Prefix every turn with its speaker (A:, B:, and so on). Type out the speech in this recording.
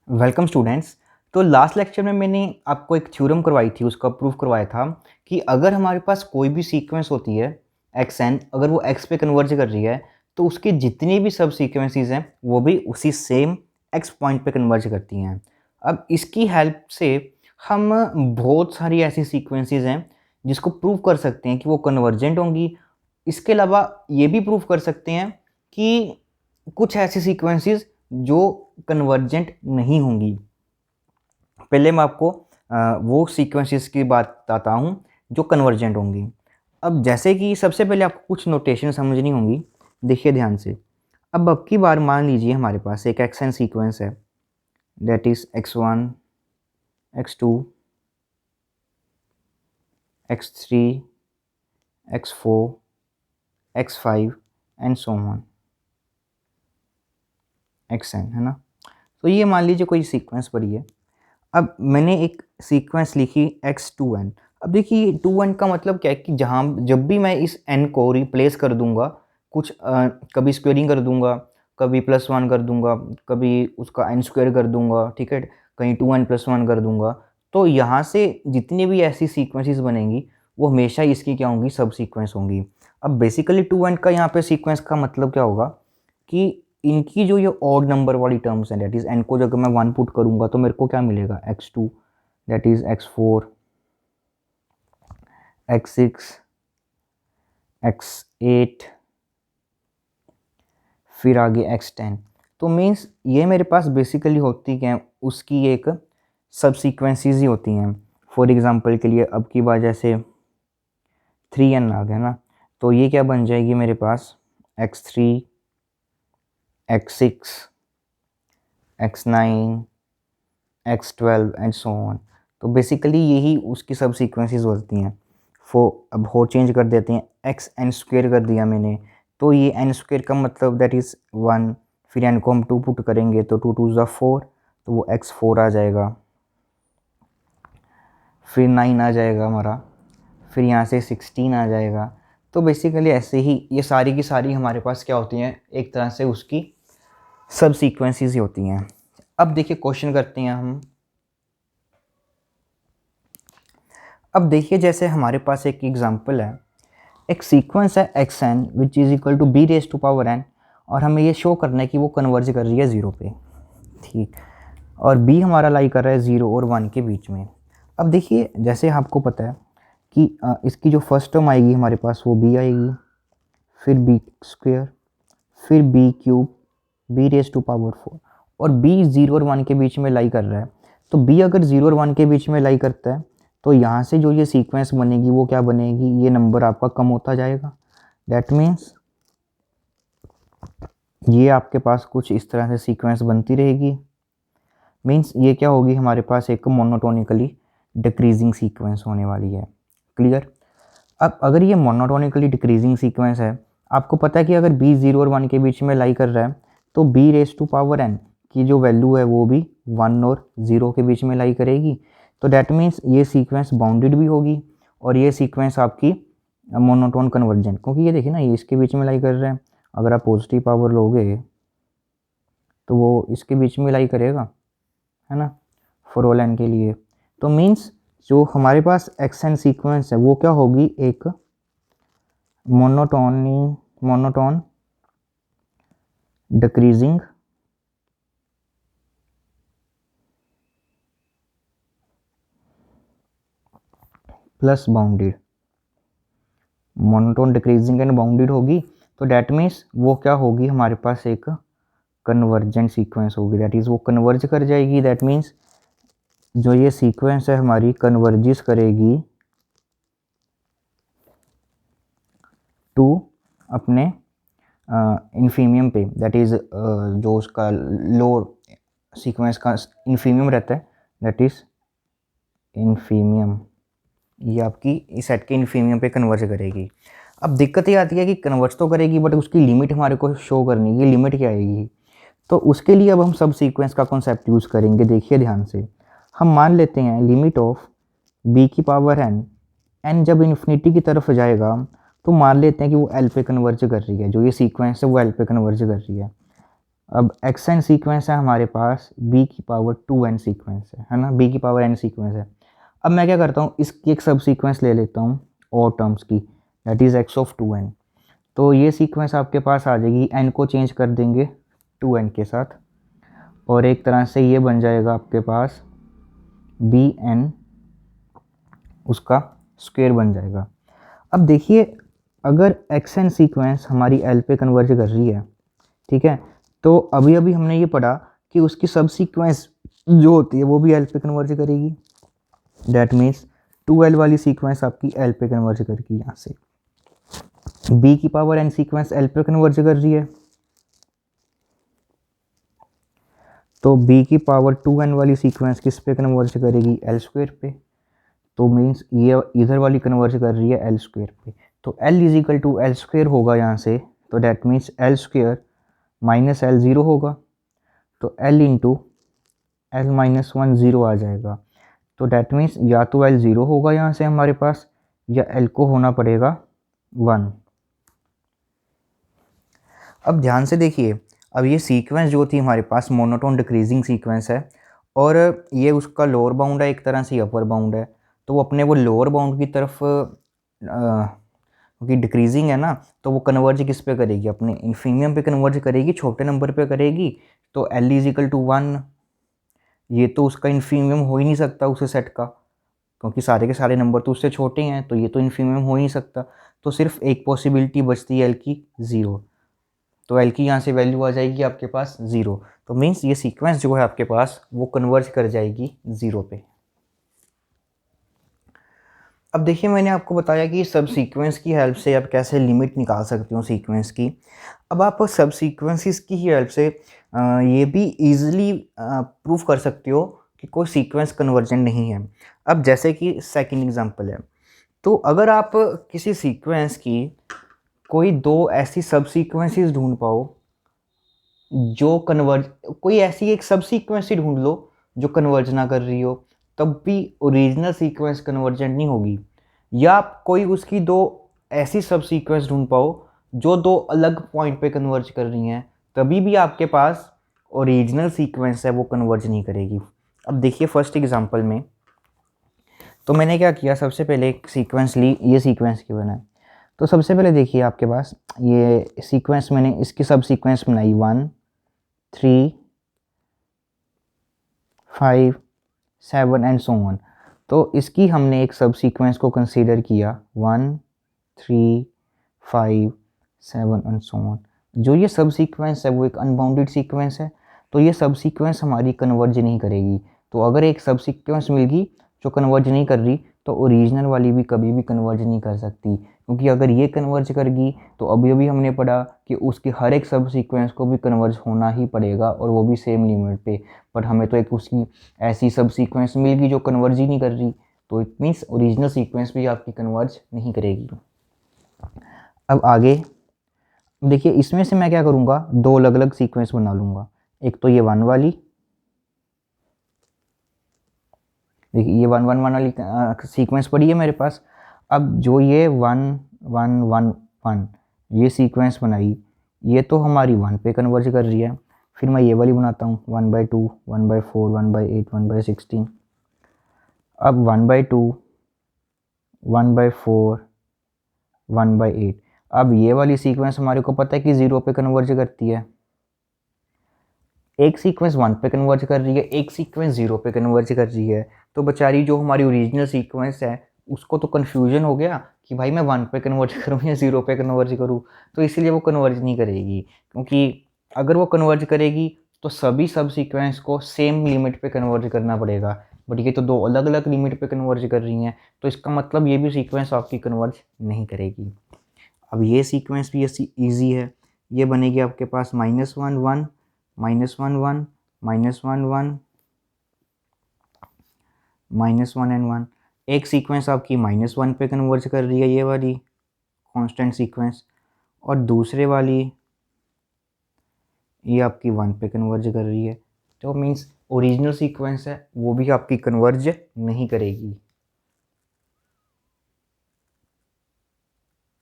A: Welcome students. तो last lecture में मैंने आपको एक थ्योरम करवाई थी, उसका प्रूफ करवाया था कि अगर हमारे पास कोई भी सीक्वेंस होती है एक्स एन, अगर वो एक्स पे कन्वर्ज कर रही है तो उसके जितनी भी सब सीक्वेंसेस हैं वो भी उसी सेम एक्स पॉइंट पे कन्वर्ज करती हैं। अब इसकी हेल्प से हम बहुत सारी ऐसी सीक्वेंसेस हैं जिसको प्रूव कर सकते हैं कि वो कन्वर्जेंट होंगी। इसके अलावा ये भी प्रूव कर सकते हैं कि कुछ ऐसी सीक्वेंसेस जो कन्वर्जेंट नहीं होंगी। पहले मैं आपको वो सीक्वेंसेस की बात बताता हूँ जो कन्वर्जेंट होंगी। अब जैसे कि सबसे पहले आपको कुछ नोटेशन समझनी होंगी, देखिए ध्यान से। अब की बार मान लीजिए हमारे पास एक एक्स एन सीक्वेंस है, that is x1 x2 x3 x4 x5 and so on xn, है ना। तो ये मान लीजिए कोई सीक्वेंस पड़ी है। अब मैंने एक सीक्वेंस लिखी x2n। अब देखिए 2n का मतलब क्या है कि जहाँ जब भी मैं इस n को रिप्लेस कर दूंगा, कुछ कभी स्क्वेयरिंग कर दूंगा, कभी +1 कर दूंगा, कभी उसका n स्क्वेयर कर दूंगा, ठीक है, कहीं 2n+1 कर दूंगा, तो यहाँ से जितनी भी ऐसी सीक्वेंसेस बनेंगी वो हमेशा इसकी क्या होंगी, सब सीक्वेंस होंगी। अब बेसिकली 2n का यहाँ पे सीक्वेंस का मतलब क्या होगा कि इनकी जो ये ऑड नंबर वाली टर्म्स हैं, दैट इज एन को जब मैं 1 पुट करूंगा तो मेरे को क्या मिलेगा, x2, that is x4 x6 x8, फिर आगे x10। तो मीन्स ये मेरे पास बेसिकली होती क्या है, उसकी एक सब सीक्वेंसेस ही होती हैं। फॉर एग्जांपल के लिए अब की बार जैसे 3n आ गया ना, तो ये क्या बन जाएगी मेरे पास, x3 x6 x9 x12 and so on. तो बेसिकली यही उसकी सब सीक्वेंसेस होती हैं। अब हो चेंज कर देते हैं, एक्स एन स्क्वेयर कर दिया मैंने, तो ये एन स्क्वेयर का मतलब दैट इज़ 1, फिर एन को हम 2 पुट करेंगे तो 2 2 4, तो वो x4 आ जाएगा, फिर 9 आ जाएगा हमारा, फिर यहाँ से 16 आ जाएगा। तो बेसिकली ऐसे ही ये सारी की सारी हमारे पास क्या होती हैं, एक तरह से उसकी सब सीक्वेंसेस ही होती हैं। अब देखिए क्वेश्चन करते हैं हम। अब देखिए जैसे हमारे पास एक एग्जांपल है, एक सीक्वेंस है x n which is equal to b raise to power n, और हमें ये शो करना है कि वो कन्वर्ज कर रही है 0 पे, ठीक, और बी हमारा लाई कर रहा है 0 और 1 के बीच में। अब देखिए जैसे आपको पता है कि इसकी जो फर्स्ट टर्म आएगी हमारे पास वो बी आएगी, फिर बी स्क्वेयर, फिर b cube, b raise to power 4, और बी 0 और 1 के बीच में लाई कर रहा है। तो बी अगर 0 और 1 के बीच में लाई करता है तो यहाँ से जो ये सीक्वेंस बनेगी वो क्या बनेगी, ये नंबर आपका कम होता जाएगा। दैट मीन्स ये आपके पास कुछ इस तरह से सीक्वेंस बनती रहेगी। मीन्स ये क्या होगी, हमारे पास एक मोनोटोनिकली डिक्रीजिंग सीक्वेंस होने वाली है। क्लियर। अब अगर ये मोनोटोनिकली डिक्रीजिंग सीक्वेंस है, आपको पता है कि अगर बी 0 और 1 के बीच में लाई कर रहा है तो b raise to power n की जो वैल्यू है वो भी 1 और 0 के बीच में लाई करेगी। तो डैट मीन्स ये सीक्वेंस बाउंडेड भी होगी और ये सीक्वेंस आपकी मोनोटोन कन्वर्जेंट, क्योंकि ये देखिए ना ये इसके बीच में लाई कर रहे हैं। अगर आप पॉजिटिव पावर लोगे तो वो इसके बीच में लाई करेगा, है ना, फॉर ऑल एन के लिए। तो मीन्स जो हमारे पास एक्स एन सीक्वेंस है वो क्या होगी, एक monotone decreasing plus bounded, monotone decreasing and bounded होगी। तो डैट मीन्स वो क्या होगी, हमारे पास एक कन्वर्जेंट सीक्वेंस होगी, दैट इज़ वो कन्वर्ज कर जाएगी। दैट मीन्स जो ये सीक्वेंस है हमारी कन्वर्जिस करेगी टू अपने इन्फीमियम पे, दैट इज़ जो उसका लो सीक्वेंस का इन्फीमियम रहता है, दैट इज़ इन्फीमियम, ये आपकी इस सेट के इन्फीमियम पे कन्वर्ज करेगी। अब दिक्कत ये आती है कि कन्वर्ज तो करेगी बट उसकी लिमिट हमारे को शो करनी है, लिमिट क्या आएगी। तो उसके लिए अब हम सब सीक्वेंस का कॉन्सेप्ट यूज़ करेंगे। देखिए ध्यान से, हम मान लेते हैं लिमिट ऑफ बी की पावर एन, एन जब इन्फिनिटी की तरफ जाएगा तो मान लेते हैं कि वो एल पे कन्वर्ज कर रही है, जो ये सीक्वेंस है वो एल पे कन्वर्ज कर रही है। अब एक्स एन सीक्वेंस है हमारे पास, बी की पावर 2n सीक्वेंस है ना, बी की पावर n सीक्वेंस है। अब मैं क्या करता हूँ, इसकी एक सब सीक्वेंस ले लेता हूँ और टर्म्स की, that is x of 2n। तो ये सीक्वेंस आपके पास आ जाएगी, n को चेंज कर देंगे 2n के साथ, और एक तरह से ये बन जाएगा आपके पास bn, उसका स्क्वायर बन जाएगा। अब देखिए, अगर एक्स एन सीक्वेंस हमारी एल पे कन्वर्ज कर रही है, ठीक है, तो अभी अभी हमने ये पढ़ा कि उसकी सब सीक्वेंस जो होती है वो भी एल पे कन्वर्ज करेगी। डैट मीन्स 2l वाली सीक्वेंस आपकी एल पे कन्वर्ज करेगी। यहाँ से b की पावर n सीक्वेंस एल पे कन्वर्ज कर रही है, तो b की पावर 2n वाली सीक्वेंस किस पे कन्वर्ज करेगी, एल स्क्वायर पे। तो मीन्स ये इधर वाली कन्वर्ज कर रही है एल स्क्वायर पे, तो L is equal to L square होगा यहाँ से। तो that means L square minus L zero होगा, तो L into L minus 1 zero आ जाएगा। तो डैट मीन्स या तो एल ज़ीरो होगा यहाँ से हमारे पास, या एल को होना पड़ेगा 1। अब ध्यान से देखिए, अब ये सीक्वेंस जो थी हमारे पास मोनोटोन डिक्रीजिंग सीक्वेंस है, और ये उसका लोअर बाउंड है, एक तरह से अपर बाउंड है। तो वो अपने वो लोअर बाउंड की तरफ, क्योंकि डिक्रीजिंग है ना, तो वो कन्वर्ज किस पे करेगी, अपने इन्फीनियम पे कन्वर्ज करेगी, छोटे नंबर पे करेगी। तो एल इज इक्वल टू 1, ये तो उसका इन्फीनियम हो ही नहीं सकता उस सेट का, क्योंकि सारे के सारे नंबर तो उससे छोटे हैं, तो ये तो इन्फीनियम हो ही नहीं सकता। तो सिर्फ एक पॉसिबिलिटी बचती है एल की, 0। तो एल की यहाँ से वैल्यू आ जाएगी आपके पास 0। तो मीन्स ये सीक्वेंस जो है आपके पास वो कन्वर्ज कर जाएगी 0 पे। अब देखिए, मैंने आपको बताया कि सब सीक्वेंस की हेल्प से आप कैसे लिमिट निकाल सकते हो सीक्वेंस की। अब आप सब सीक्वेंसेस की ही हेल्प से ये भी ईजिली प्रूव कर सकते हो कि कोई सीक्वेंस कन्वर्जेंट नहीं है। अब जैसे कि सेकंड एग्जांपल है, तो अगर आप किसी सीक्वेंस की कोई दो ऐसी सब सीक्वेंसेस ढूंढ पाओ जो कन्वर्ज, कोई ऐसी एक सब सीक्वेंस ही ढूंढ लो जो कन्वर्ज ना कर रही हो, तब भी ओरिजिनल सीक्वेंस कन्वर्जेंट नहीं होगी। या आप कोई उसकी दो ऐसी सब सीक्वेंस ढूंढ पाओ जो दो अलग पॉइंट पे कन्वर्ज कर रही हैं, तभी भी आपके पास ओरिजिनल सीक्वेंस है वो कन्वर्ज नहीं करेगी। अब देखिए फर्स्ट एग्जांपल में, तो मैंने क्या किया, सबसे पहले एक सीक्वेंस ली, ये सीक्वेंस क्यों बना है। तो सबसे पहले देखिए आपके पास ये सीक्वेंस, मैंने इसकी सब सीक्वेंस बनाई 1 3 5 7 एंड सो ऑन। तो इसकी हमने एक सब सीक्वेंस को कंसीडर किया 1 3 5 7 एंड सो ऑन। जो ये सब सीक्वेंस है वो एक अनबाउंडेड सीक्वेंस है, तो ये सब सीक्वेंस हमारी कन्वर्ज नहीं करेगी। तो अगर एक सब सीक्वेंस मिल गई जो कन्वर्ज नहीं कर रही, तो ओरिजिनल वाली भी कभी भी कन्वर्ज नहीं कर सकती, क्योंकि अगर ये कन्वर्ज करेगी तो अभी अभी हमने पढ़ा कि उसकी हर एक सब सीक्वेंस को भी कन्वर्ज होना ही पड़ेगा, और वो भी सेम लिमिट पे। बट हमें तो एक उसकी ऐसी सब सीक्वेंस मिल गई जो कन्वर्ज ही नहीं कर रही, तो इट मीन्स ओरिजिनल सीक्वेंस भी आपकी कन्वर्ज नहीं करेगी। अब आगे देखिए, इसमें से मैं क्या करूँगा, दो अलग अलग सीक्वेंस बना लूँगा। एक तो ये 1 वाली, देखिए ये 1 1 1 वाली सीक्वेंस पड़ी है मेरे पास। अब जो ये 1 1 1 1 ये सीक्वेंस बनाई, ये तो हमारी 1 पे कन्वर्ज कर रही है। फिर मैं ये वाली बनाता हूँ 1/2 1/4 1/8 1/16। अब 1/2 1/4 1/8, अब ये वाली सीक्वेंस हमारे को पता है कि 0 पे कन्वर्ज करती है। एक सीक्वेंस 1 पे कन्वर्ज कर रही है, एक सीक्वेंस 0 पे कन्वर्ज कर रही है। तो बेचारी जो हमारी ओरिजिनल सीक्वेंस है उसको तो कन्फ्यूजन हो गया कि भाई मैं 1 पे कन्वर्ज करूँ या 0 पे कन्वर्ज करूँ, तो इसलिए वो कन्वर्ज नहीं करेगी। क्योंकि अगर वो कन्वर्ज करेगी तो सभी सब सीक्वेंस को सेम लिमिट पे कन्वर्ज करना पड़ेगा, बट ये तो दो अलग अलग लिमिट पे कन्वर्ज कर रही हैं, तो इसका मतलब ये भी सीक्वेंस आपकी कन्वर्ज नहीं करेगी। अब ये सीक्वेंस भी ऐसी ईजी है, ये बनेगी आपके पास -1 1 -1 1 -1 1 -1 एंड 1। एक सीक्वेंस आपकी -1 पे कन्वर्ज कर रही है, ये वाली कांस्टेंट सीक्वेंस, और दूसरे वाली ये आपकी 1 पे कन्वर्ज कर रही है। तो मीन्स ओरिजिनल सीक्वेंस है वो भी आपकी कन्वर्ज नहीं करेगी।